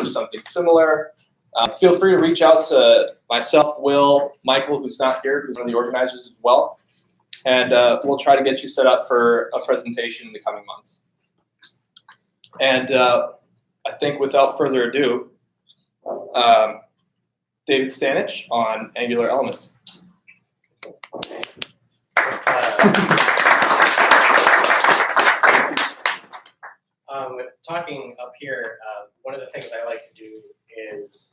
or something similar, feel free to reach out to myself, Will, Michael, who's not here, who's one of the organizers as well. And we'll try to get you set up for a presentation in the coming months. And I think without further ado, David Stanich on Angular Elements. Talking up here, one of the things I like to do is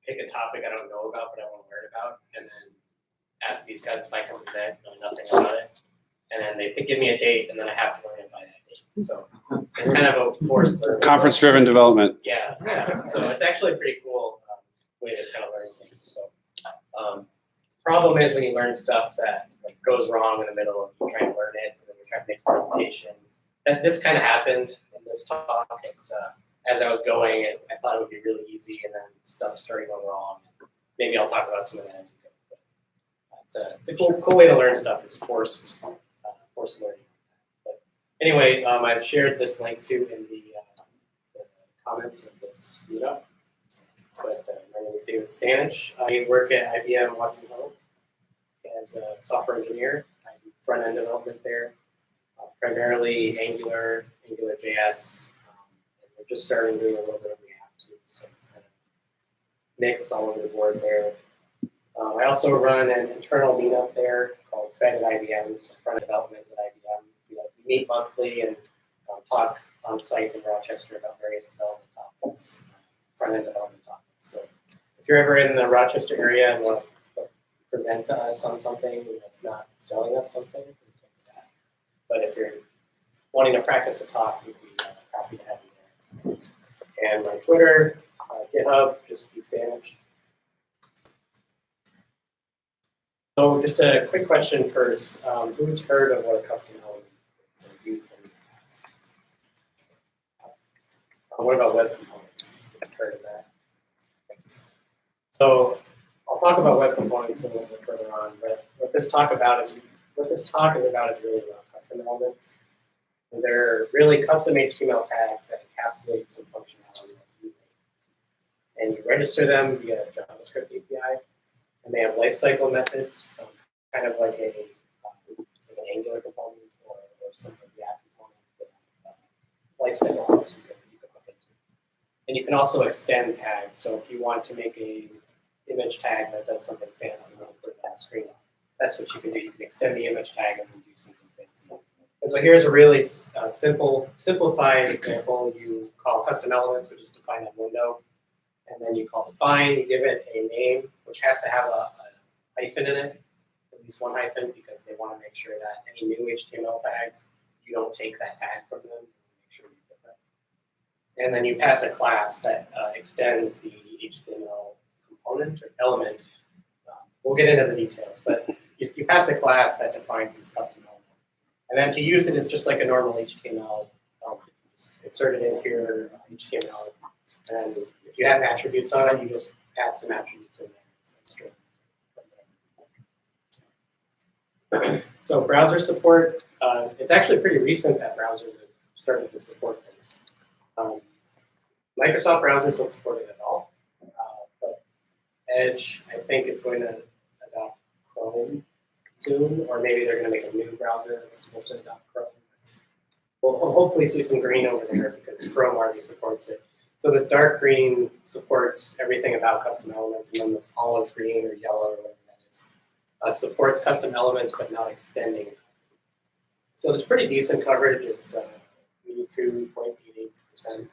pick a topic I don't know about but I want to learn about, and then ask these guys if I can present, know nothing about it, and then they give me a date, and then I have to learn it by that date. So it's kind of a forced learning. Conference-driven development. Yeah. So it's actually a pretty cool way to kind of learn things. So problem is when you learn stuff that goes wrong in the middle of you trying to learn it, and then you're trying to make a presentation. And this kind of happened in this talk. It's as I was going, I thought it would be really easy, and then stuff started going wrong. Maybe I'll talk about some of that as we go. But it's a cool way to learn stuff. Is forced learning. But anyway, I've shared this link too in the comments of this meetup. But my name is David Stanich. I work at IBM Watson Health as a software engineer. I do front-end development there. Primarily Angular, AngularJS, and we're just starting doing a little bit of React too, so it's kind of mix all over the board there. I also run an internal meetup there called Fed at IBM, so front development at IBM. We meet monthly and talk on site in Rochester about various development topics, front-end development topics. So if you're ever in the Rochester area and want to present to us on something that's not selling us something, but if you're wanting to practice a talk, we'd be happy to have you there. And my Twitter, GitHub, just Stanich. So just a quick question first. Who's heard of what a custom element is or used in the past? What about web components? You've heard of that? So I'll talk about web components a little bit further on, but what this talk is about is really about custom elements. And they're really custom HTML tags that encapsulate some functionality that you make. And you register them via a JavaScript API, and they have lifecycle methods, kind of like an Angular component or some React component. Lifecycle elements you can hook into. And you can also extend tags. So if you want to make a image tag that does something fancy and put it on the screen, that's what you can do. You can extend the image tag and then do something fancy. And so here's a really simplified example. You call custom elements, which is defined on window, and then you call define. You give it a name, which has to have a hyphen in it, at least one hyphen, because they want to make sure that any new HTML tags, you don't take that tag from them. Make sure you're different. And then you pass a class that extends the HTML component or element. We'll get into the details, but you pass a class that defines this custom element. And then to use it, it's just like a normal HTML element. Just insert it into your HTML. And if you have attributes on it, you just pass some attributes in there. So browser support, it's actually pretty recent that browsers have started to support this. Microsoft browsers don't support it at all. But Edge, I think, is going to adopt Chrome soon, or maybe they're going to make a new browser that's supposed to adopt Chrome. We'll hopefully see some green over there because Chrome already supports it. So this dark green supports everything about custom elements, and then this olive green or yellow or whatever that is supports custom elements but not extending. So there's pretty decent coverage. It's 82.88%. And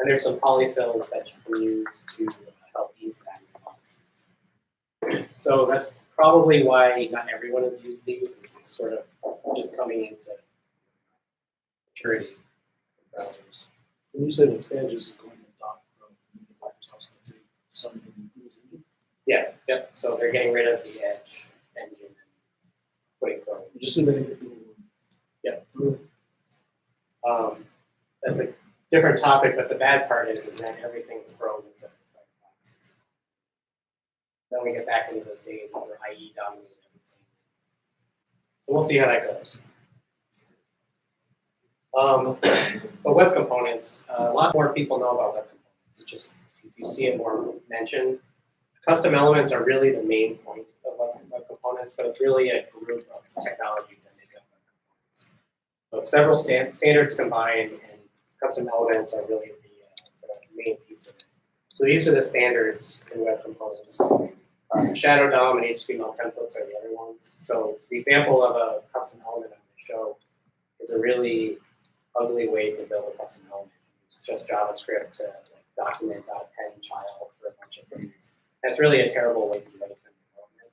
there's some polyfills that you can use to help ease that as well. So that's probably why not everyone has used these. It's sort of just coming into maturity in browsers. When you say that Edge is going to adopt Microsoft's going to take some of the using it? Yeah, yep. So they're getting rid of the Edge engine and putting Chrome. Just so many people. Yeah. That's a different topic, but the bad part is that everything's Chrome except for Firefox. Then we get back into those days where IE dominated everything. So we'll see how that goes. But web components, a lot more people know about web components. It's just you see it more mentioned. Custom elements are really the main point of web components, but it's really a group of technologies that make up web components. So it's several standards combined, and custom elements are really the main piece of it. So these are the standards in web components. Shadow DOM and HTML templates are the other ones. So the example of a custom element I'm going to show is a really ugly way to build a custom element. It's just JavaScript to like document.append child for a bunch of things. That's really a terrible way to do any kind of development.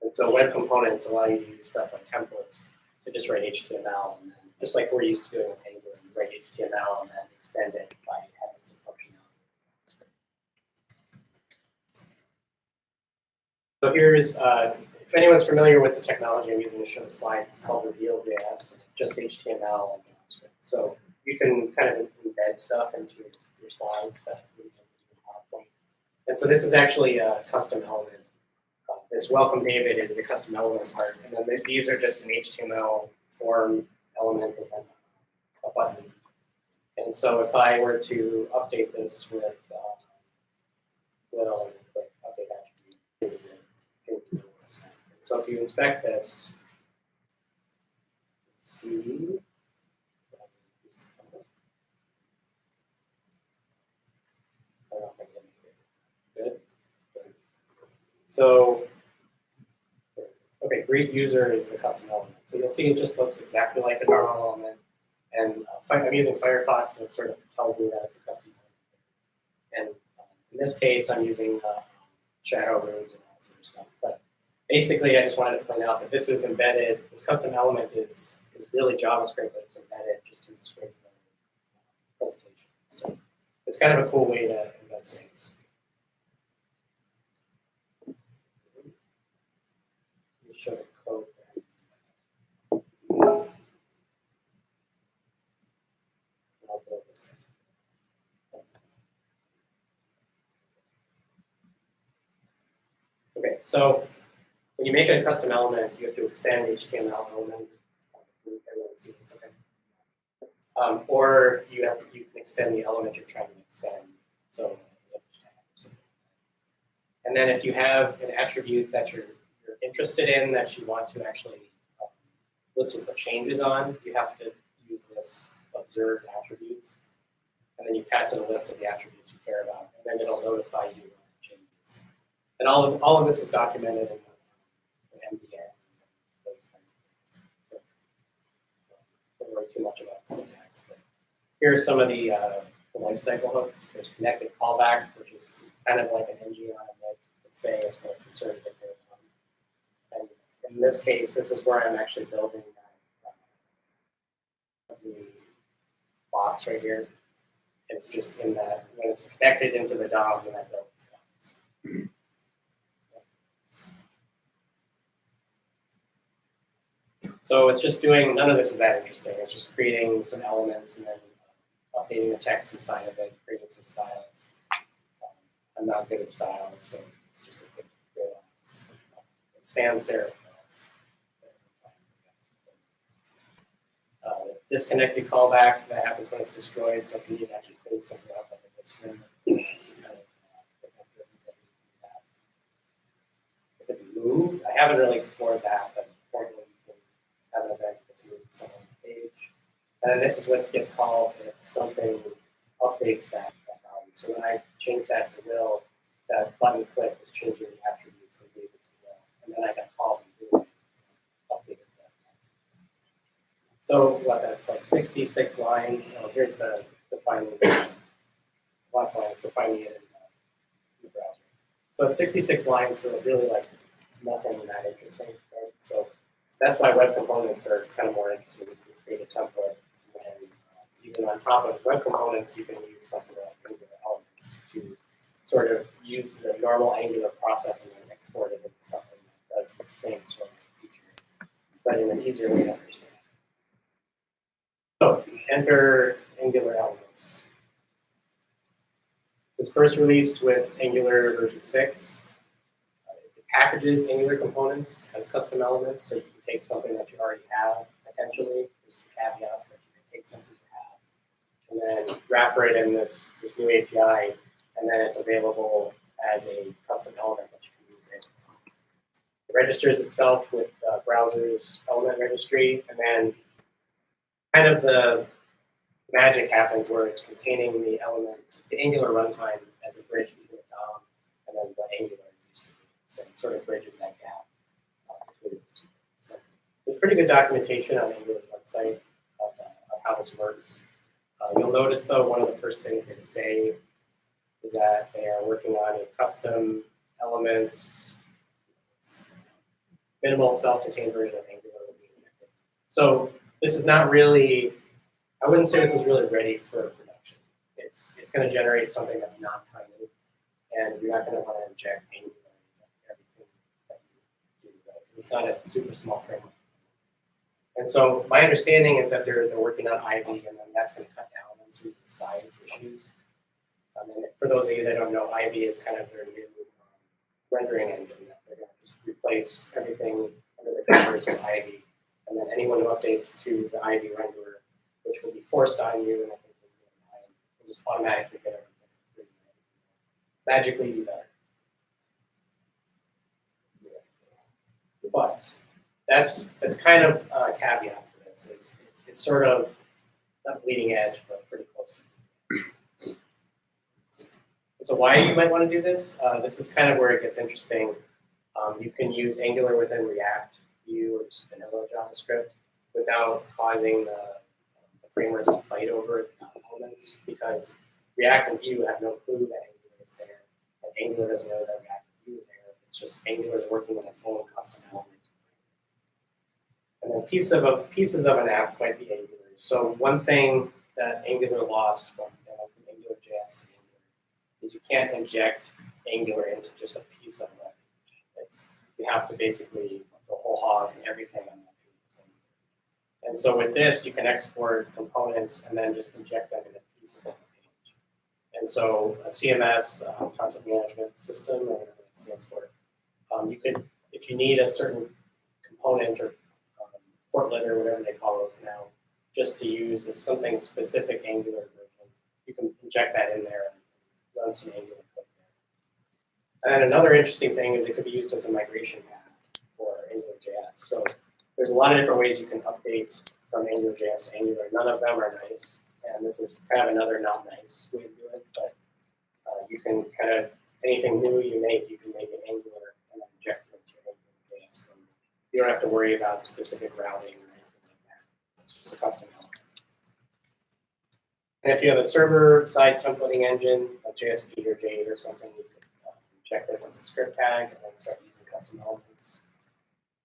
And so web components allow you to use stuff like templates to just write HTML, and then just like we're used to doing with Angular, you write HTML and then extend it by having some functionality. So here's, if anyone's familiar with the technology I'm using to show the slide, it's called Reveal.js. It's just HTML and JavaScript. So you can kind of embed stuff into your slides that you can do in PowerPoint. And so this is actually a custom element. This welcome David is the custom element part. And then these are just an HTML form element and then a button. And so if I were to update this with Will and click update attribute, so if you inspect this, see, good. So, okay, greet user is the custom element. So you'll see it just looks exactly like a normal element. And I'm using Firefox, and it sort of tells me that it's a custom element. And in this case, I'm using shadow rooms and all this other stuff. But basically, I just wanted to point out that this is embedded. This custom element is really JavaScript, but it's embedded just in this regular presentation. So it's kind of a cool way to embed things. Let me show the code there. I'll build this. Okay, so when you make a custom element, you have to extend HTML element. Everyone see this, okay? Or you can extend the element you're trying to extend. So, and then if you have an attribute that you're interested in that you want to actually listen for changes on, you have to use this observed attributes, and then you pass in a list of the attributes you care about, and then it'll notify you when it changes. And all of this is documented in MDN, those kinds of things. So don't worry too much about the syntax. But here are some of the lifecycle hooks. There's connected callback, which is kind of like an ng on a bit. It's saying it's going to insert it into and in this case, this is where I'm actually building the box right here. It's just in that when it's connected into the DOM, then I build this box. So it's just doing, none of this is that interesting. It's just creating some elements and then updating the text inside of it, creating some styles. I'm not good at styles, so it's just as good as it's sans serif. Disconnected callback, that happens when it's destroyed, so if you need to actually clean something up like this, if it's moved, I haven't really explored that, but apparently you can have an event that's moved somewhere on the page. And then this is what gets called if something updates that value. So when I change that to Will, that button click was changing the attribute from David to Will. And then I got called and updated that text. So what, that's like 66 lines. Oh, here's the defining, last line is defining it in the browser. So it's 66 lines for really like nothing that interesting, right? So that's why web components are kind of more interesting. You can create a template, and even on top of web components, you can use something like Angular elements to sort of use the normal Angular process and then export it into something that does the same sort of feature, but in an easier way to understand. So enter Angular elements. It was first released with Angular version 6. It packages Angular components as custom elements, so you can take something that you already have, potentially. There's some caveats, but you can take something you have, and then wrap it in this new API, and then it's available as a custom element that you can use it. It registers itself with browser's element registry, and then kind of the magic happens where it's containing the element, the Angular runtime as a bridge between DOM and then what Angular is used to be. So it sort of bridges that gap between those two things. So there's pretty good documentation on Angular's website of how this works. You'll notice though, one of the first things they say is that they are working on a custom elements, minimal self-contained version of Angular will be injected. So this is not really, I wouldn't say this is really ready for production. It's going to generate something that's not tiny, and you're not going to want to inject Angular into everything that you do, right? Because it's not a super small framework. And so my understanding is that they're working on Ivy, and then that's going to cut down on some of the size issues. And for those of you that don't know, Ivy is kind of their new rendering engine that they're going to just replace everything under the covers with Ivy. And then anyone who updates to the Ivy renderer, which will be forced on you, and I think will just automatically get everything for free. Magically do better. But that's kind of a caveat for this. It's sort of not bleeding edge, but pretty close. So why you might want to do this? This is kind of where it gets interesting. You can use Angular within React, Vue, or just vanilla JavaScript without causing the frameworks to fight over elements, because React and Vue have no clue that Angular is there, and Angular doesn't know that React and Vue are there. It's just Angular is working on its own custom element. And then pieces of an app might be Angular. So one thing that Angular lost from AngularJS to Angular is you can't inject Angular into just a piece of a web page. You have to basically go whole hog and everything on that page. And so with this, you can export components and then just inject them into pieces of the page. And so a CMS, content management system, or whatever it stands for, you could, if you need a certain component or portlet or whatever they call those now, just to use as something specific Angular version, you can inject that in there and run some Angular code there. And another interesting thing is it could be used as a migration path for AngularJS. So there's a lot of different ways you can update from AngularJS to Angular. None of them are nice, and this is kind of another not nice way to do it. But you can kind of, anything new you make, you can make it Angular and then inject it into your AngularJS code. You don't have to worry about specific routing or anything like that. It's just a custom element. And if you have a server-side templating engine, like JSP or J8 or something, you could check this as a script tag and then start using custom elements.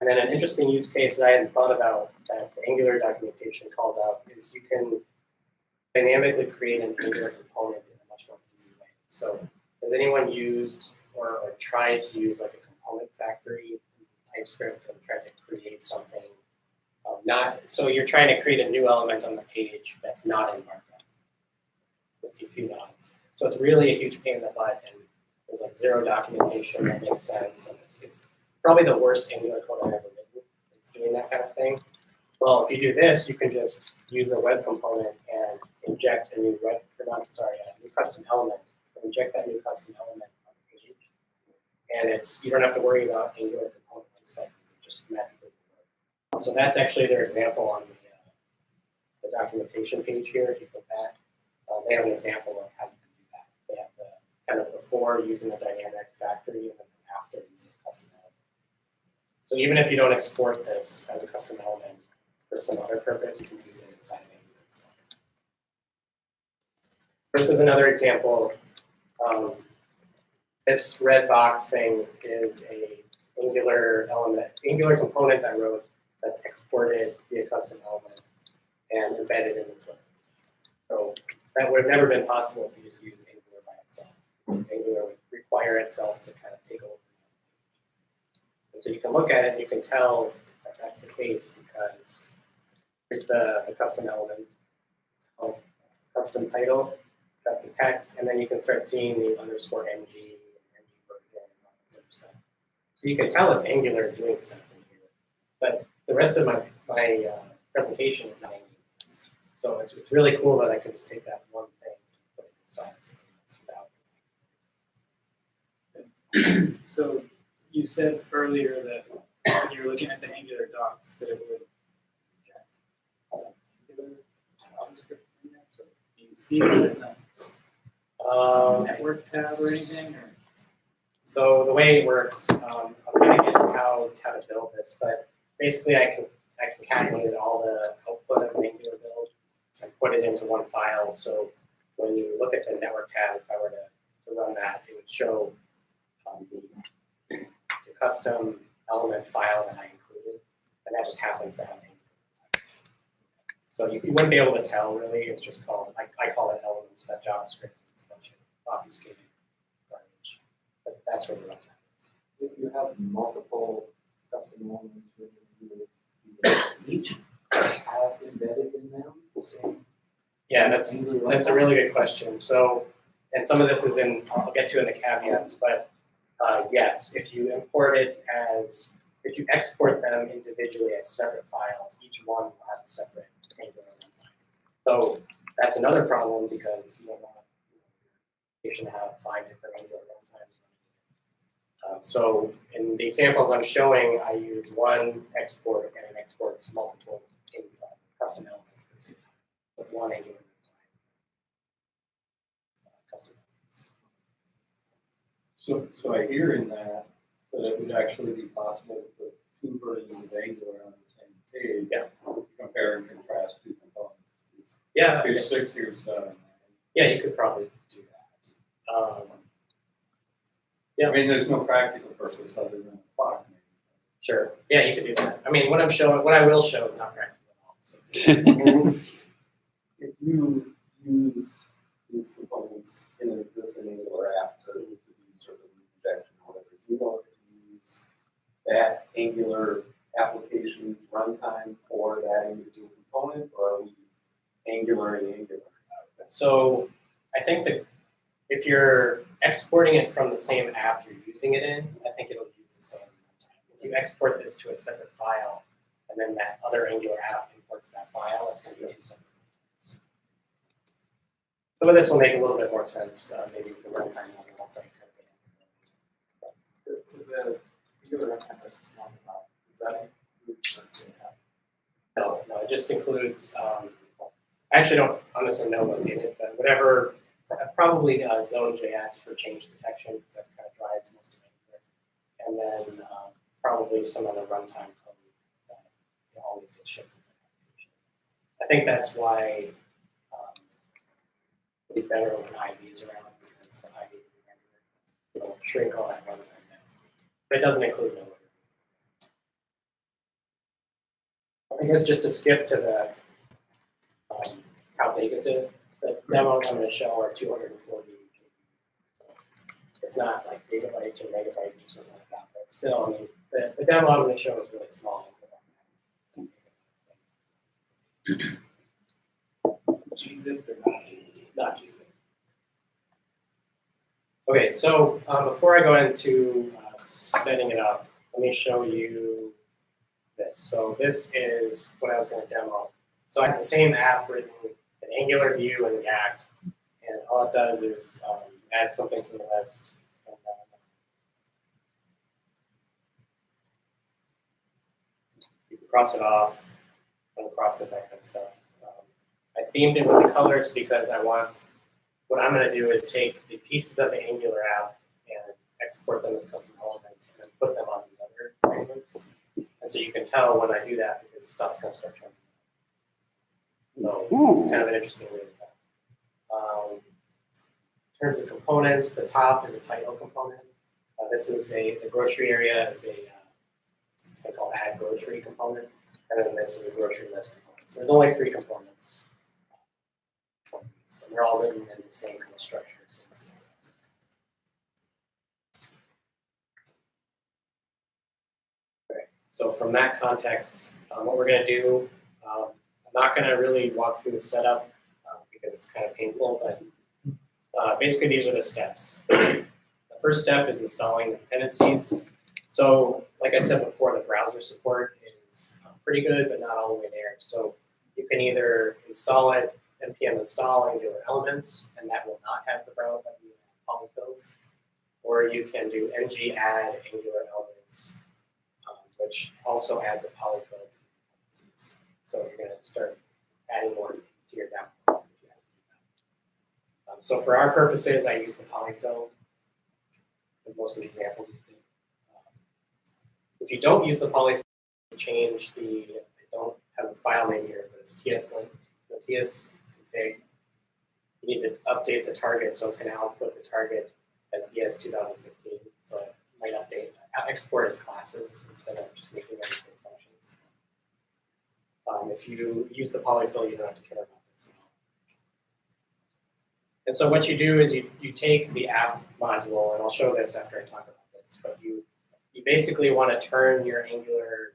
And then an interesting use case that I hadn't thought about that the Angular documentation calls out is you can dynamically create an Angular component in a much more easy way. So has anyone used or tried to use like a component factory in TypeScript and tried to create something so you're trying to create a new element on the page that's not in Markup. Let's see a few nods. So it's really a huge pain in the butt, and there's like zero documentation that makes sense, and it's probably the worst Angular code I've ever written. It's doing that kind of thing. Well, if you do this, you can just use a web component and inject a new a new custom element, and inject that new custom element on the page. And you don't have to worry about Angular component lifecycles. It just magically works. So that's actually their example on the documentation page here. If you put that, they have an example of how you can do that. They have the kind of before using a dynamic factory and then after using a custom element. So even if you don't export this as a custom element for some other purpose, you can use it inside of Angular itself. This is another example. This red box thing is a Angular component I wrote that's exported via custom element and embedded in this one. So that would have never been possible if you just use Angular by itself. Angular would require itself to kind of take over. And so you can look at it and you can tell that that's the case because here's the custom element. It's called custom title, got the text, and then you can start seeing these _ng, ng version, and all this other stuff. So you can tell it's Angular doing stuff in here. But the rest of my presentation is not Angular. So it's really cool that I could just take that one thing and put it inside of something else without So you said earlier that when you were looking at the Angular docs, that it would inject some Angular JavaScript in there. So do you see that in the network tab or anything? Or? So the way it works, I'm going to get to how to build this, but basically I concatenated all the output of an Angular build and put it into one file. So when you look at the network tab, if I were to run that, it would show the custom element file that I included, and that just happens to have Angular. So you wouldn't be able to tell really. It's just called, I call it elements.javascript. It's a bunch of obfuscated garbage. But that's where the runtime is. If you have multiple custom elements within you each have embedded in them the same. Yeah, that's a really good question. So, and some of this is I'll get to in the caveats, but yes, if you export them individually as separate files, each one will have a separate Angular runtime. So that's another problem because you don't want to have 5 different Angular runtimes. So in the examples I'm showing, I use one export and it exports multiple custom elements at the same time with one Angular runtime. Custom elements. So I hear in that it would actually be possible to put 2 versions of Angular on the same page. Yeah. Compare and contrast 2 components. Yeah. Here's 6, here's 7. Yeah, you could probably do that. Yeah. I mean, there's no practical purpose other than a clock. Sure. Yeah, you could do that. I mean, what I will show is not practical at all. So. If you use these components in an existing Angular app to do sort of injection or whatever, do you know if you use that Angular application's runtime for that individual component, or are we Angular and Angular? So I think that if you're exporting it from the same app you're using it in, I think it'll use the same runtime. If you export this to a separate file, and then that other Angular app imports that file, it's going to be 2 separate runtimes. Some of this will make a little bit more sense, maybe with the runtime level once I kind of So the Angular runtime is not about, is that No, it just includes, I actually don't honestly know what's in it, but whatever, probably Zone.js for change detection, because that kind of drives most of it. And then probably some other runtime code that always gets shipped with the application. I think that's why it'd be better when IB is around, because the IB will shrink all that runtime down. But it doesn't include node. I guess just to skip to the how big is it? The demo I'm going to show are 240 GB. So it's not like gigabytes or megabytes or something like that, but still, I mean, the demo I'm going to show is really small. gzip or Not gzip. Okay, so before I go into setting it up, let me show you this. So this is what I was going to demo. So I have the same app written in Angular Vue and React, and all it does is add something to the list. And, you can cross it off, uncross it, that kind of stuff. I themed it with the colors because what I'm going to do is take the pieces of the Angular app and export them as custom elements and then put them on these other frameworks. And so you can tell when I do that because the stuff's going to start turning. So it's kind of an interesting way to tell. In terms of components, the top is a title component. This is the grocery area is a I call add grocery component, and then this is a grocery list component. So there's only 3 components, and they're all written in the same kind of structure. Same syntax. Okay. So from that context, what we're going to do. I'm not going to really walk through the setup because it's kind of painful, but basically these are the steps. The first step is installing the dependencies. So like I said before, the browser support is pretty good, but not all the way there. So you can either install it, npm install Angular elements, and that will not have the browser polyfills, or or you can do ng add Angular elements, which also adds a polyfill to the dependencies. So you're going to start adding more to your DApp. So for our purposes, I use the polyfill, because most of the examples used it. If you don't use the polyfill, you change the, I don't have the file name here, but it's tslink, the ts config. You need to update the target, so it's going to output the target as ES 2015. So it might update, export as classes instead of just making everything functions. If you use the polyfill, you don't have to care about this at all. And so what you do is you take the app module, and I'll show this after I talk about this, but you basically want to turn your Angular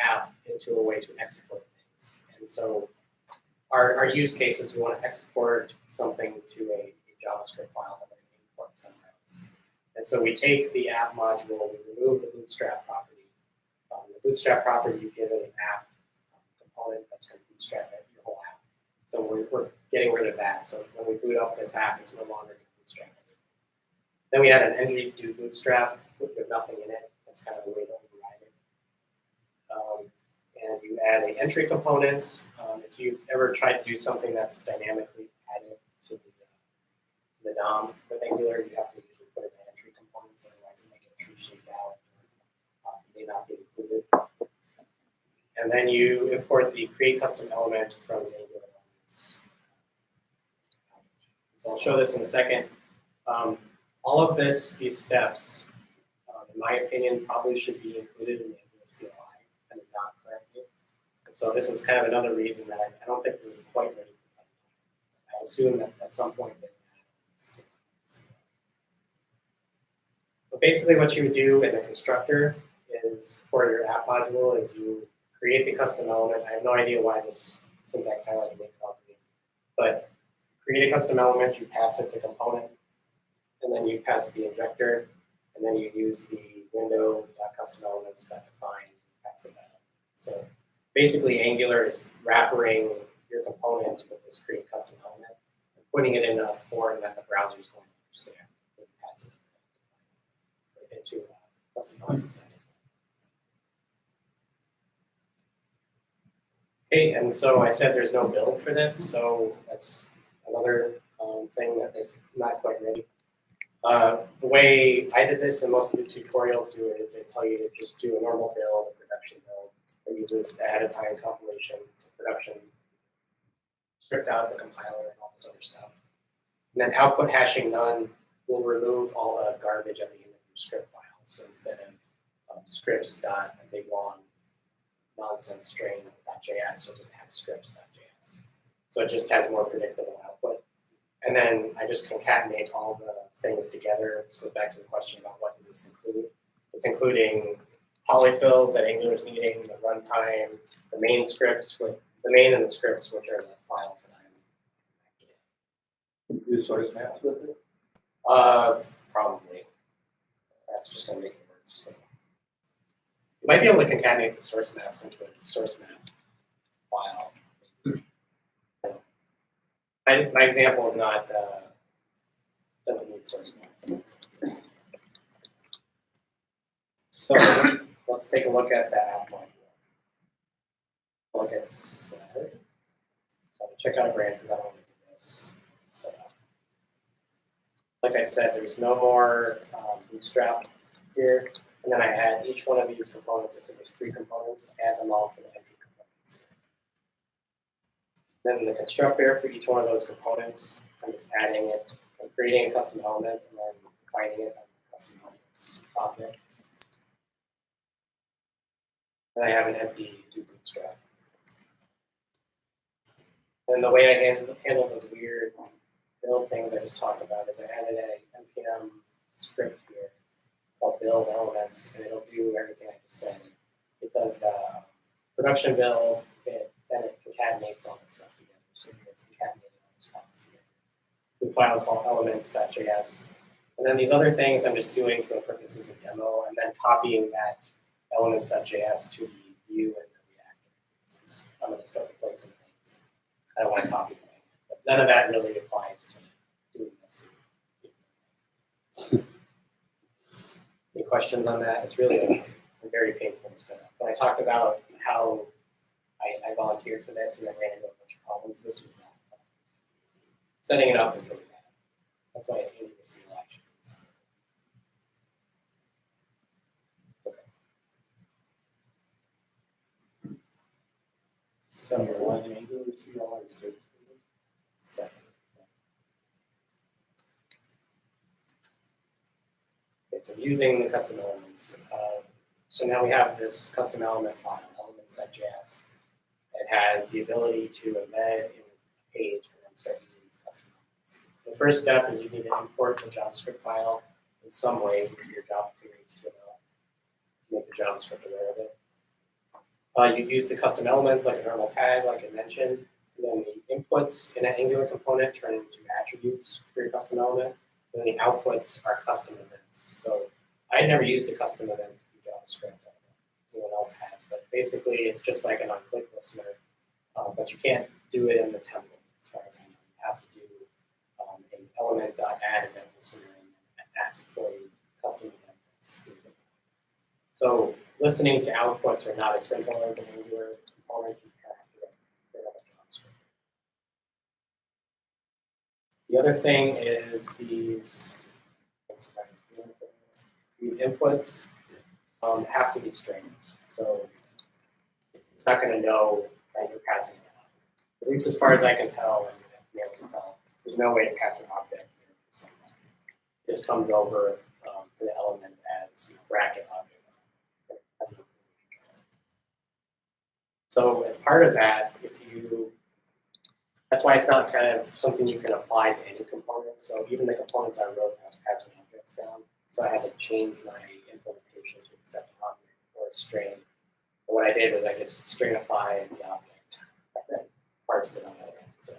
app into a way to export things. And so our use case is we want to export something to a JavaScript file that we're going to import somewhere else. And so we take the app module, we remove the bootstrap property. The bootstrap property, you give it an app component that's going to bootstrap your whole app. So we're getting rid of that. So when we boot up this app, it's no longer going to bootstrap it. Then we add an ng do bootstrap with nothing in it. That's kind of a way to override it. And you add a entry components. If you've ever tried to do something that's dynamically added to the DOM with Angular, you have to usually put in the entry components, otherwise it might get tree shaped out. It may not be included. And then you import the create custom element from the Angular elements. So I'll show this in a second. All of these steps, in my opinion, probably should be included in the Angular CLI and not currently. And so this is kind of another reason that I don't think this is quite ready for that. I assume that at some point they're going to add this. But basically what you would do in the constructor is, for your app module, is you create the custom element. I have no idea why this syntax highlighted didn't help me, but create a custom element, you pass it the component, and then you pass it the injector, and then you use the window.custom elements that define and pass it that. So basically, Angular is wrapping your component with this create custom element and putting it in a form that the browser is going to understand. And pass it into custom elements. Okay, and so I said there's no build for this, so that's another thing that is not quite ready. The way I did this, and most of the tutorials do it, is they tell you to just do a normal build, a production build. It uses ahead of time compilation, so production strips out the compiler and all this other stuff. And then output hashing none will remove all the garbage at the end of your script files. So instead of scripts dot a big long nonsense string .js, you'll just have scripts.js. So it just has more predictable output. And then I just concatenate all the things together. This goes back to the question about what does this include. It's including polyfills that Angular is needing, the runtime, the main scripts, with the main and the scripts, which are the files that I'm Do source maps with it? probably. That's just going to make it worse. So you might be able to concatenate the source maps into a source map file. My example is not, doesn't need source maps. So let's take a look at that app module. Like I said, so I'll check out a branch because I don't want to do this setup. Like I said, there's no more bootstrap here. And then I add each one of these components. I said there's 3 components, add them all to the entry components. Then the constructor for each one of those components, I'm just adding it, I'm creating a custom element, and then defining it on the custom elements object. And I have an empty do bootstrap. And the way I handle those weird build things I just talked about is I added a npm script here called build elements, and it'll do everything I just said. It does the production build, then it concatenates all this stuff together. So it's concatenating all these files together. We file called elements.js. And then these other things I'm just doing for the purposes of demo, and then copying that elements.js to the view and the React. So I'm going to start replacing things. I don't want to copy them. But none of that really applies to doing this. Any questions on that? It's really very painful to set up. When I talked about how I volunteered for this and then ran into a bunch of problems, this was that. Setting it up is really bad. That's why I hate to see elections. So you're one Angular, CLI, search. Second. Okay, so using the custom elements. So now we have this custom element file, elements.js. It has the ability to embed in a page and then start using these custom elements. So the first step is you need to import the JavaScript file in some way into your Java 2 HTML to make the JavaScript aware of it. You use the custom elements like a normal tag, like I mentioned, and then the inputs in an Angular component turn into attributes for your custom element, and then the outputs are custom events. So I never used a custom event in JavaScript. I don't know if anyone else has, but basically it's just like an on-click listener, but you can't do it in the template as far as I know. You have to do an element.add event listener and ask for custom events. So listening to outputs are not as simple as an Angular component. You kind of have to write up a JavaScript. The other thing is these inputs have to be strings. So it's not going to know that you're passing it on. At least as far as I can tell, and be able to tell, there's no way to pass an object. It just comes over to the element as bracket object. So as part of that, that's why it's not kind of something you can apply to any component. So even the components I wrote have passing objects down. So I had to change my implementation to accept an object or a string. But what I did was I just stringified the object and then parsed it on the other end. So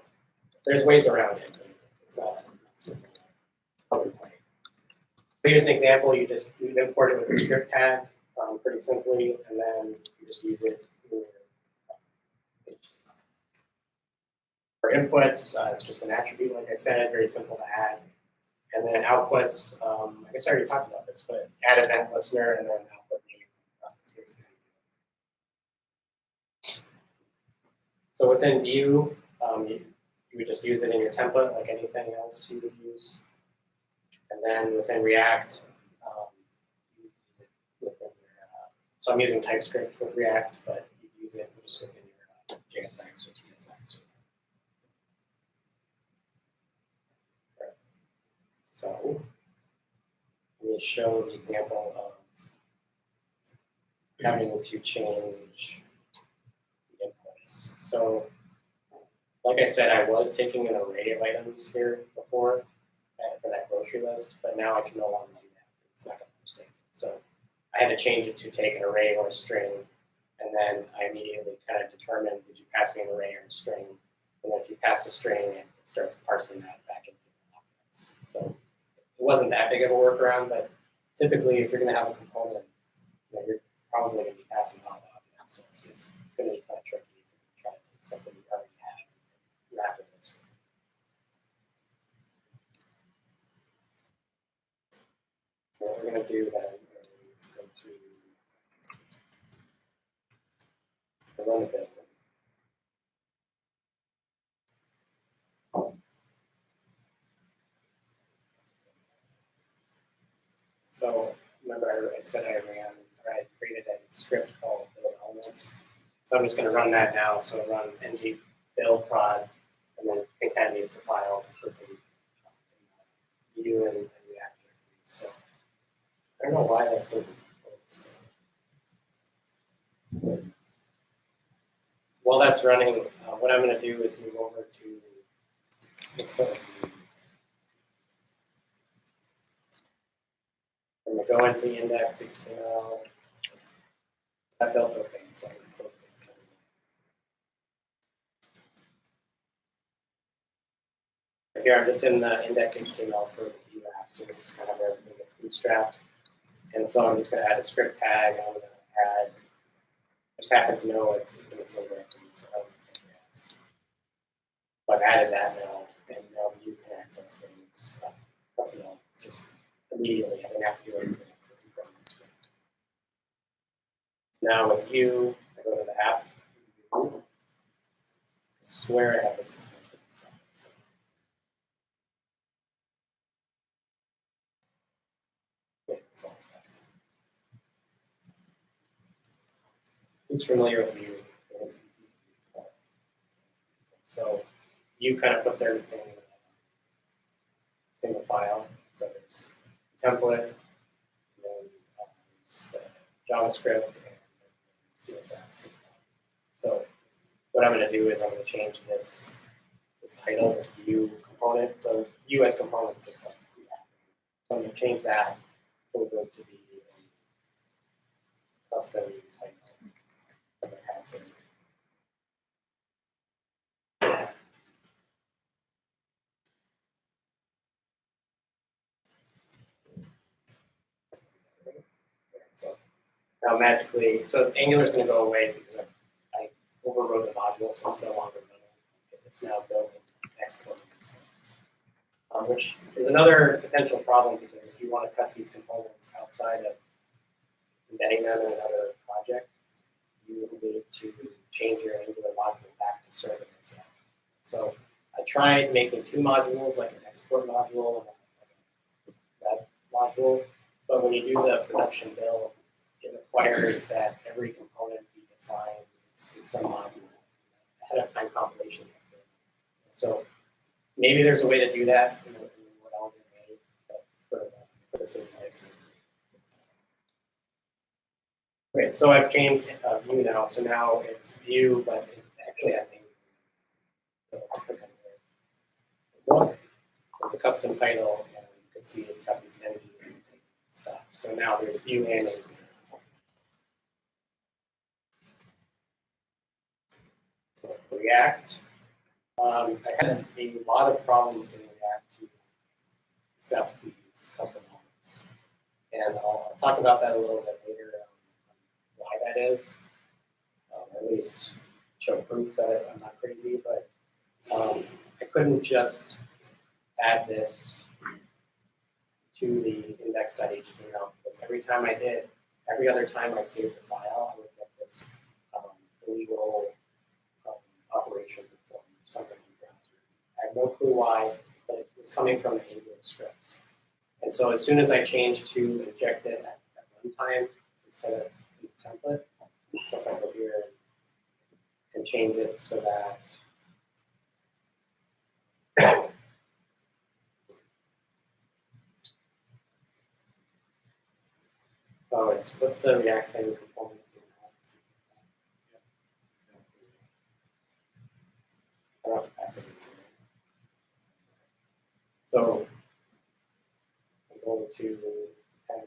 there's ways around it, but it's not simple. Here's an example. You import it with a script tag pretty simply, and then you just use it in your for inputs. It's just an attribute, like I said, very simple to add. And then outputs, I guess I already talked about this, but add event listener and then output name. So within Vue, you would just use it in your template like anything else you would use. And then within React, you use it within your, so I'm using TypeScript with React, but you use it just within your JSX or TSX. So let me show the example of having to change the inputs. So like I said, I was taking an array of items here before for that grocery list, but now I can no longer do that. It's not going to understand it. So I had to change it to take an array or a string, and then I immediately kind of determined, did you pass me an array or a string? And then if you passed a string, it starts parsing that back into the objects. So it wasn't that big of a workaround, but typically if you're going to have a component, you're probably going to be passing on the objects. So it's going to be kind of tricky if you try to take something you already have and wrap it this way. So what we're going to do then is go to run a bit. So remember I said I created a script called build elements. So I'm just going to run that now. So it runs ng build prod and then concatenates the files and puts them in Vue and React. So I don't know why that's so difficult. While that's running, what I'm going to do is move over to I'm going to go into index HTML. I built okay, so I'm going to close it. Here I'm just in the index HTML for the Vue app, so this is kind of where everything gets bootstrapped. And so I'm just going to add a script tag. I'm going to add. I just happen to know it's in the same directory, so I would say yes. So I've added that now, and now you can access things. It's just immediately. I don't have to do anything. Now with Vue, I go to the app. I swear I have this extension installed. So. Wait, it installs fast. Who's familiar with Vue? So Vue kind of puts everything in a single file. So there's the template, and then there's the JavaScript, and CSS. So what I'm going to do is I'm going to change this title, this Vue component. So Vue as component is just like React. So I'm going to change that over to be a custom title for the passive. So now magically, so Angular is going to go away because I overrode the module, so it's no longer running. It's now building export these things, which is another potential problem because if you want to test these components outside of embedding them in another project, you will need to change your Angular module back to serve it itself. So I tried making two modules, like an export module and a web module, but when you do the production build, it requires that every component be defined in some module ahead of time compilation. So maybe there's a way to do that in what I'll do, but for the same license. Great, so I've changed Vue now, so now it's Vue, but it actually has Angular. So I'll click on there. There's a custom title, and you can see it's got these energy stuff. So now there's Vue and Angular. So React, I had a lot of problems in React to set these custom elements. And I'll talk about that a little bit later, why that is. At least show proof that I'm not crazy, but I couldn't just add this to the index.html because every time I did, every other time I saved the file, I would get this illegal operation from something in the browser. I have no clue why, but it was coming from the Angular scripts. And so as soon as I changed to inject it at runtime instead of in the template, so if I go here and change it so that what's the React thing component? I don't have to pass it in. So I'm going to add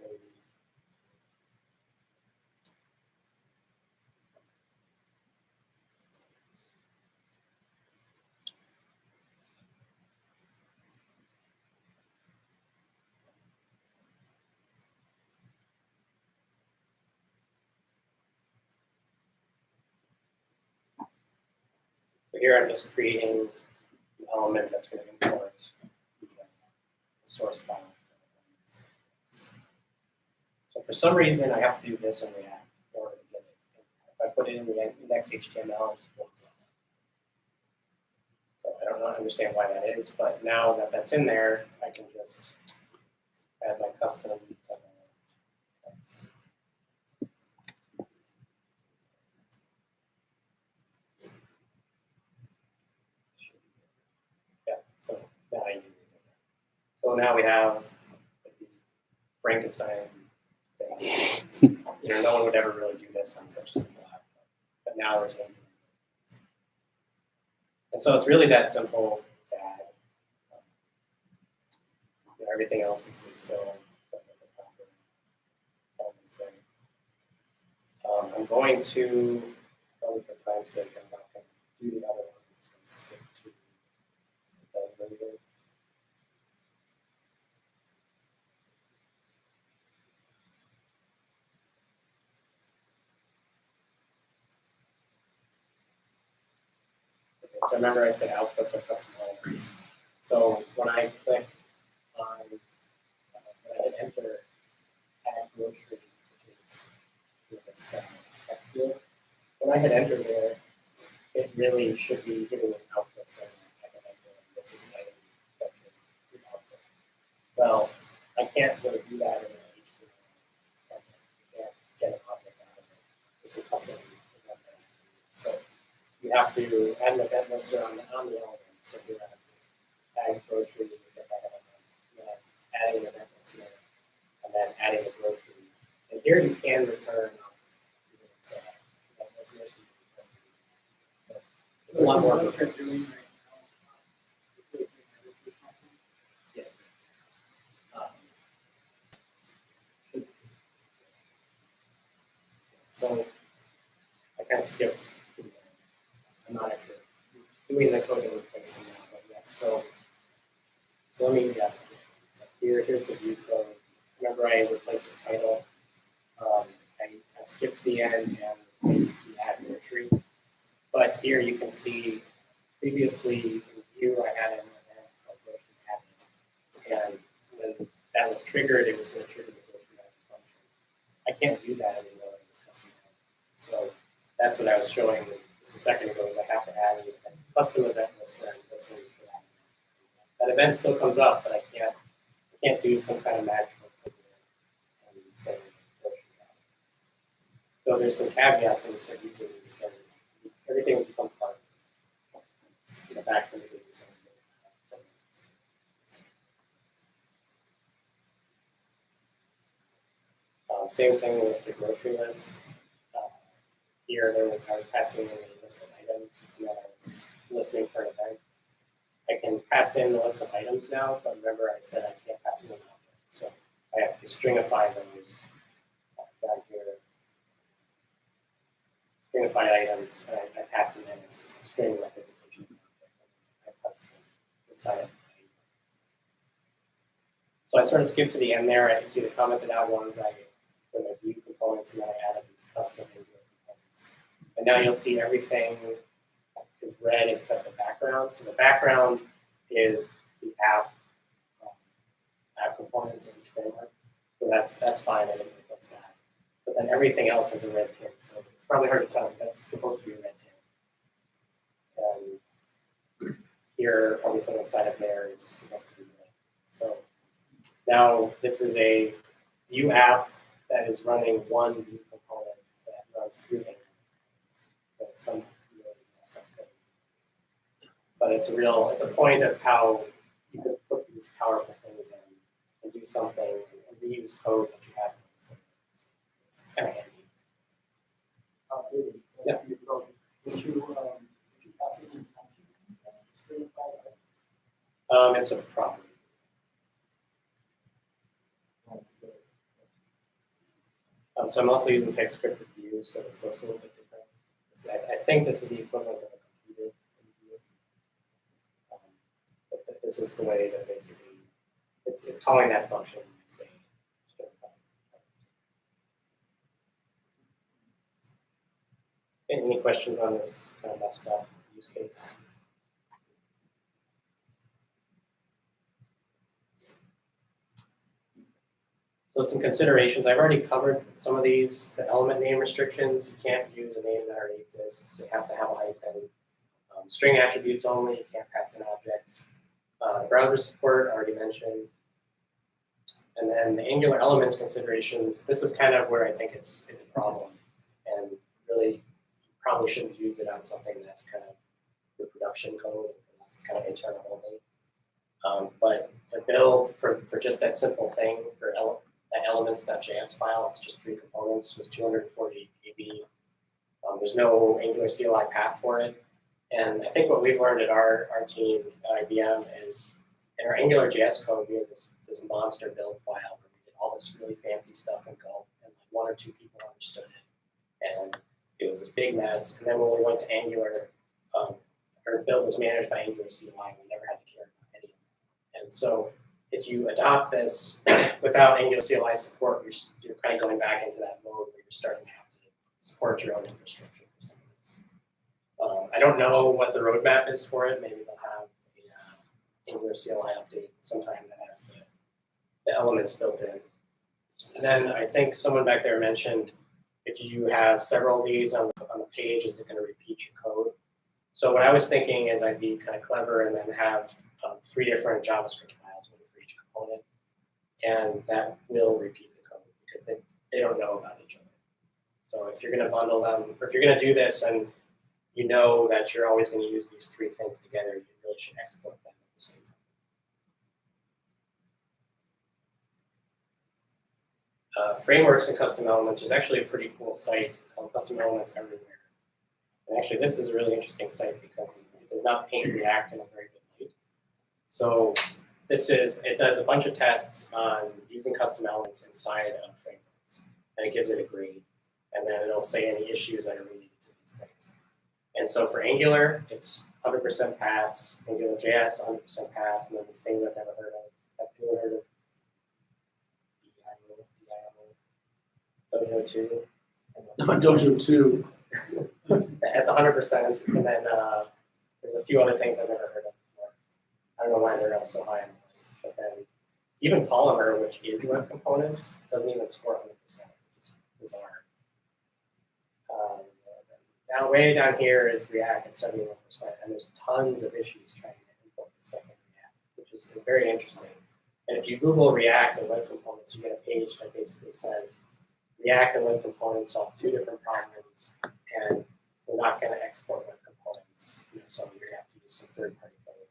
so here I'm just creating an element that's going to import the source file. So for some reason, I have to do this in React in order to get it. If I put it in the index.html, it just blows up. So I don't understand why that is, but now that that's in there, I can just add my custom text. Yeah, so now I use it. So now we have these Frankenstein things. No one would ever really do this on such a simple app, but now there's no. And so it's really that simple to add. Everything else is still the proper elements there. I'm going to, probably for time's sake, I'm not going to do the other ones. I'm just going to skip to the version. Okay, so remember I said outputs are custom elements. So when I click on, when I hit enter, add grocery, which is the this text field. When I hit enter there, it really should be giving an output saying I can enter and this is an item that should output. Well, I can't really do that in an HTML. I can't get an object out of it. It's a custom event. So you have to add an event lister on the element. So you have adding grocery, you get that element, and then adding an event listener, and then adding a grocery. And here you can return objects because it's event listener. So it's a lot more. What you're doing right now, replacing every component. Yeah. So I kind of skipped. I'm not actually doing the code to replace them now, but yes. So let me So here's the view code. Remember, I replaced the title. I skipped to the end and replaced the add grocery. But here you can see previously in view I had an event called grocery add, and when that was triggered, it was going to trigger the grocery add function. I can't do that anymore in this custom event. So that's what I was showing just a second ago. Is I have to add a custom event listener and listen for that. That event still comes up, but I can't do some kind of magical thing and say grocery add. So there's some caveats when you start using these things. Everything becomes part of it. It's back to the days same thing with the grocery list. Here I was passing in a list of items, and then I was listening for an event. I can pass in the list of items now, but remember I said I can't pass in an object. So I have to stringify those down here. Stringify items, and I pass them in as string representation of the object. I parse them inside of the item. So I sort of skipped to the end there. I can see the commented out ones. When I view components, and then I added these custom components. And now you'll see everything is red except the background. So the background is the app components in each framework. So that's fine. I didn't replace that. But then everything else has a red tint. So it's probably hard to tell. That's supposed to be a red tint. And here, everything inside of there is supposed to be red. So now this is a view app that is running one view component that runs through it. So it's some really messed up thing. But it's a point of how you can put these powerful things in and do something and reuse code that you have before. It's kind of handy. Yeah. Would you pass it in function? It's a property. So I'm also using TypeScript with view, so this looks a little bit different. I think this is the equivalent of a computer view. But this is the way that basically it's calling that function say any questions on this kind of messed up use case? So some considerations. I've already covered some of these. The element name restrictions. You can't use a name that already exists. It has to have a hyphen. String attributes only. You can't pass in objects. Browser support, already mentioned. And then the Angular elements considerations. This is kind of where I think it's a problem. And really, you probably shouldn't use it on something that's kind of your production code, unless it's kind of internal only. But the build for just that simple thing for that elements.js file, it's just 3 components, was 240 KB. There's no Angular CLI path for it. And I think what we've learned at our team at IBM is in our Angular JS code, we have this monster build file where we did all this really fancy stuff in Go, and like 1 or 2 people understood it. And it was this big mess. And then when we went to Angular, our build was managed by Angular CLI, and we never had to care about any of it. And so if you adopt this without Angular CLI support, you're kind of going back into that mode where you're starting to have to support your own infrastructure for some of this. I don't know what the roadmap is for it. Maybe they'll have an Angular CLI update sometime that has the elements built in. And then I think someone back there mentioned if you have several of these on the page, is it going to repeat your code? So what I was thinking is I'd be kind of clever and then have 3 different JavaScript files, one for each component, and that will repeat the code because they don't know about each other. So if you're going to bundle them, or if you're going to do this and you know that you're always going to use these 3 things together, you really should export them at the same time. Frameworks and custom elements. There's actually a pretty cool site called Custom Elements Everywhere. And actually, this is a really interesting site because it does not paint React in a very good light. So it does a bunch of tests on using custom elements inside of frameworks, and it gives it a grade. And then it'll say any issues that are related to these things. And so for Angular, it's 100% pass. AngularJS, 100% pass. And then these things I've never heard of. I've never heard of Dojo 2. Dojo 2. That's 100%. And then there's a few other things I've never heard of before. I don't know why they're up so high on the list. But then even Polymer, which is web components, doesn't even score 100%, which is bizarre. Now, way down here is React at 71%, and there's tons of issues trying to import this stuff in React, which is very interesting. And if you Google React and web components, you get a page that basically says React and web components solve 2 different problems, and we're not going to export web components. So you're going to have to use some third-party thing.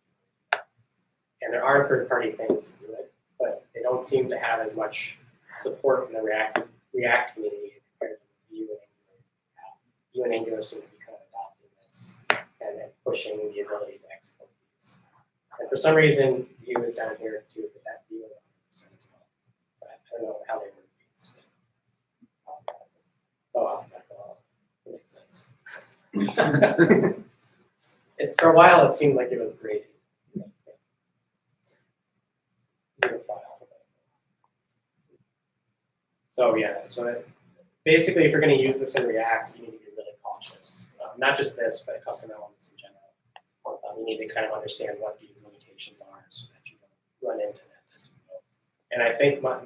And there are third-party things to do it, but they don't seem to have as much support in the React community compared to Vue and Angular. Vue and Angular seem to be kind of adopting this and then pushing the ability to export these. And for some reason, Vue is down here too, but that Vue is 100% as well. So I don't know how they work these. Alphabetical. That makes sense. For a while, it seemed like it was graded. So yeah, basically, if you're going to use this in React, you need to be really cautious. Not just this, but custom elements in general. You need to kind of understand what these limitations are so that you don't run into them as you go. And I think my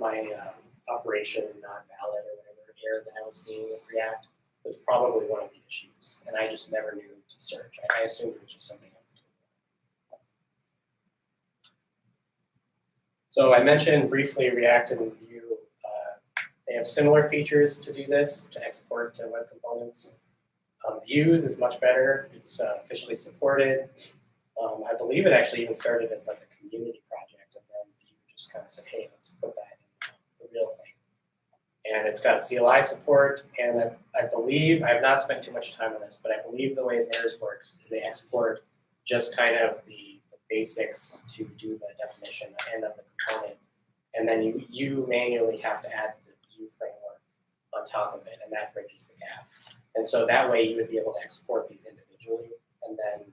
operation not valid or whatever error that I was seeing with React was probably one of the issues. And I just never knew to search. I assumed it was just something I was doing. So I mentioned briefly React and Vue. They have similar features to do this, to export to web components. Views is much better. It's officially supported. I believe it actually even started as like a community project, and then Vue just kind of said, hey, let's put that in the real thing. And it's got CLI support, and I believe, I have not spent too much time on this, but I believe the way theirs works is they export just kind of the basics to do the definition, the end of the component, and then you manually have to add the Vue framework on top of it, and that bridges the gap. And so that way you would be able to export these individually and then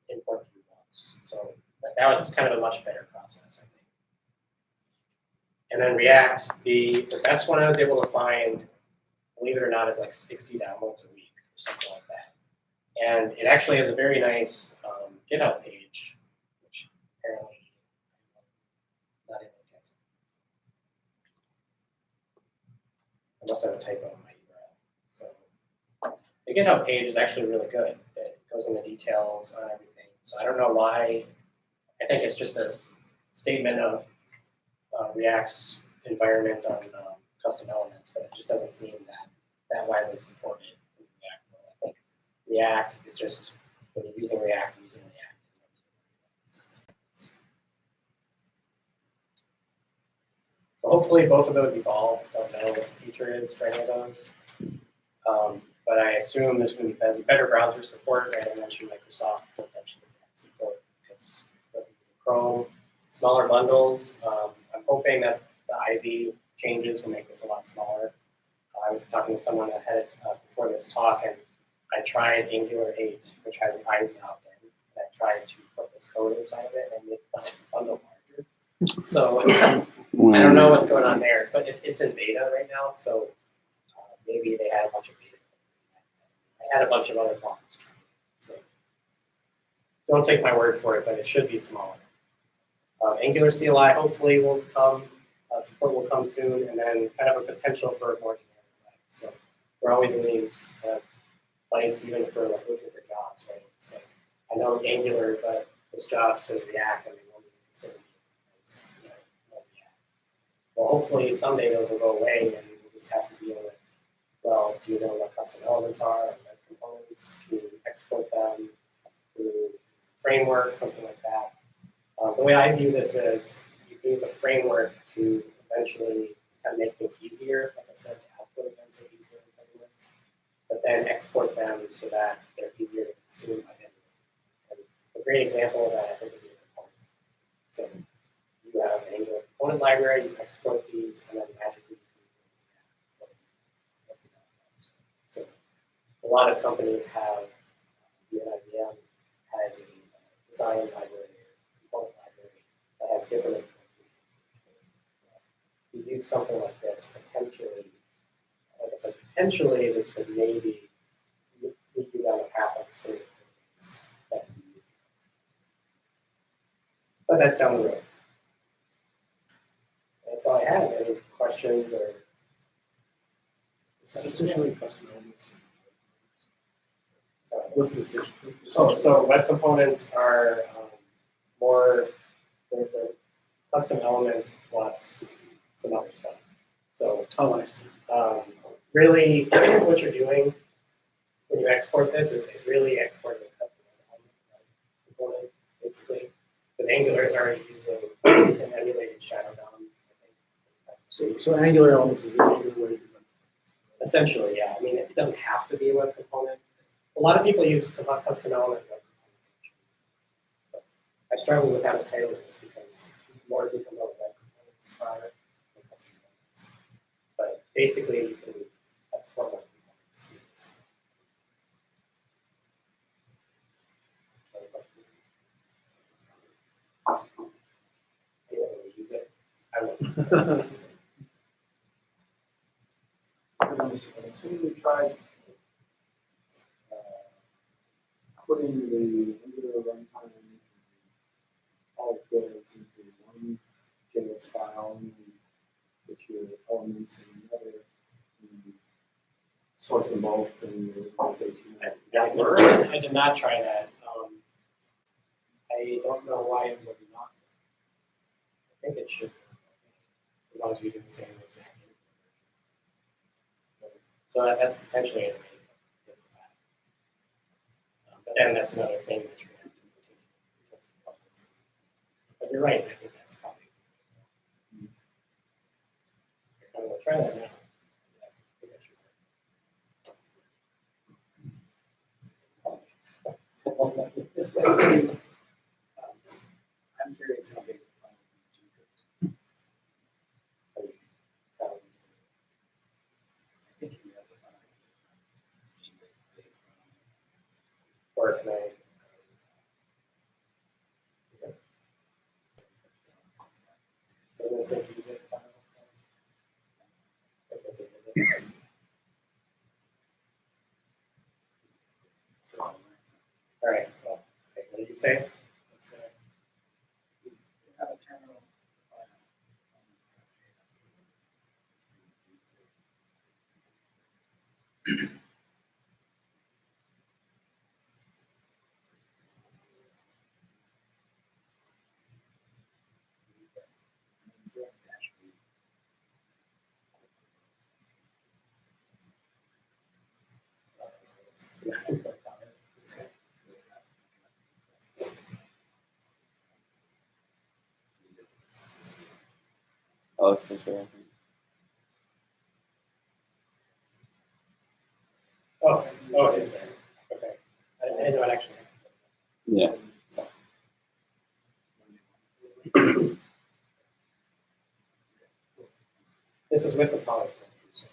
import Vue once. So that was kind of a much better process, I think. And then React, the best one I was able to find, believe it or not, is like 60 downloads a week or something like that. And it actually has a very nice GitHub page, which apparently I'm not able to get to. I must have a typo in my URL. So the GitHub page is actually really good. It goes into details on everything. So I don't know why. I think it's just a statement of React's environment on custom elements, but it just doesn't seem that widely supported in React. I think React is just, when you're using React, you're using React. So hopefully both of those evolve. I don't know what the future is for any of those. But I assume there's going to be better browser support. Right? I mentioned Microsoft will eventually support because Chrome, smaller bundles. I'm hoping that the Ivy changes will make this a lot smaller. I was talking to someone ahead before this talk, and I tried Angular 8, which has an Ivy opt-in, and I tried to put this code inside of it and make the bundle larger. So I don't know what's going on there, but it's in beta right now, so maybe they had a bunch of beta. I had a bunch of other problems trying it, so don't take my word for it, but it should be smaller. Angular CLI hopefully will come, support will come soon, and then kind of a potential for more generic. So we're always in these fights, even for like looking for jobs, right? It's like, I know Angular, but this job says React, and they won't even consider me as React. Well, hopefully someday those will go away, and we'll just have to deal with, well, do you know what custom elements are and web components? Can you export them through framework, something like that? The way I view this is you can use a framework to eventually kind of make things easier. Like I said, the output events are easier in frameworks, but then export them so that they're easier to consume by everyone. And a great example of that, I think, would be a component. So you have an Angular component library, you export these, and then magically you can do that. So a lot of companies have, IBM has a design library, component library that has different implementations. If you use something like this, potentially, like I said, potentially this could maybe lead you down a path of the same things that you use. But that's down the road. That's all I have. Any questions or? It's essentially custom elements. Sorry. What's the distinction? So web components are more they're custom elements plus some other stuff. So Oh, I see. really, what you're doing when you export this is really exporting a custom element component, basically, because Angular is already using an emulated Shadow DOM. So Angular elements is an Angular way. Essentially, yeah. I mean, it doesn't have to be a web component. A lot of people use custom element web components. But I struggle with how to title this because more people know what web components are than custom elements. But basically, you can export web components. Any questions? Anyone want to use it? I will. So we tried putting the Angular runtime and all of those into one JS file and put your elements in another and source them both and I did not try that. I don't know why it would not. I think it should, as long as you're using the same exact. So that's potentially a way to get to that. But then that's another thing that you're going to have to continue. But you're right. I think that's probably. I'm going to try that now. I think I should. I'm curious how big the file is. I think you have the file. Or can I? Doesn't it say music file size? I think that's it. So, All right. Well, okay, what did you say? What's that? you have a terminal file. Oh, it's still showing. Oh, it is there. Okay. I didn't know it actually. Yeah. This is with the polygon. So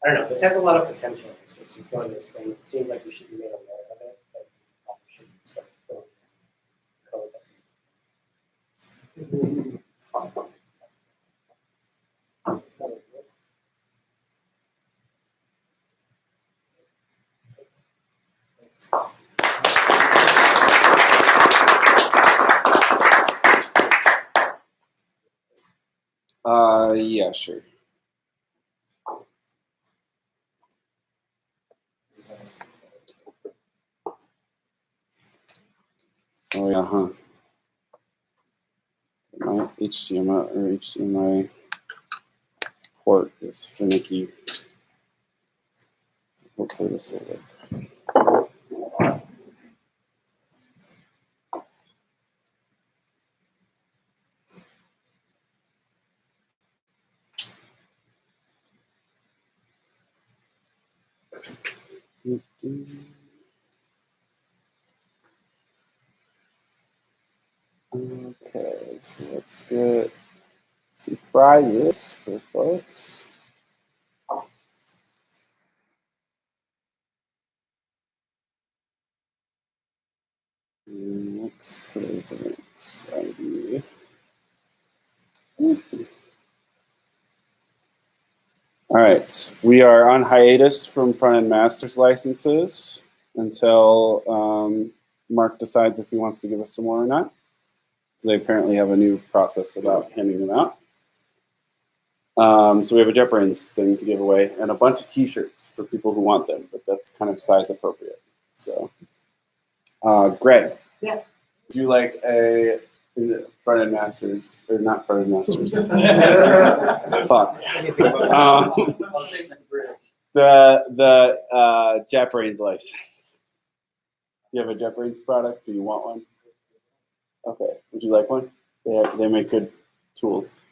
I don't know. This has a lot of potential. It's one of those things. It seems like you should be made aware of it, but you probably shouldn't start building code that's. Yeah, sure. Oh yeah, huh? My HDMI port is finicky. Hopefully this will work. Okay, so let's get some prizes for folks. What's today's events ID? All right, we are on hiatus from front-end master's licenses until Mark decides if he wants to give us some more or not. So they apparently have a new process about handing them out. So we have a JetBrains thing to give away and a bunch of T-shirts for people who want them, but that's kind of size appropriate. So, Greg, Yeah. would you like a front-end masters or not front-end masters? Fuck. The JetBrains license. Do you have a JetBrains product? Do you want one? Okay. Would you like one? They make good tools.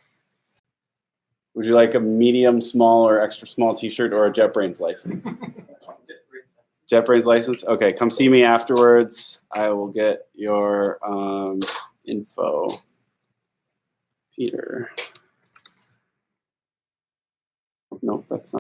Would you like a medium, small, or extra small T-shirt or a JetBrains license? JetBrains license? Okay, come see me afterwards. I will get your info. Peter. Nope, that's not.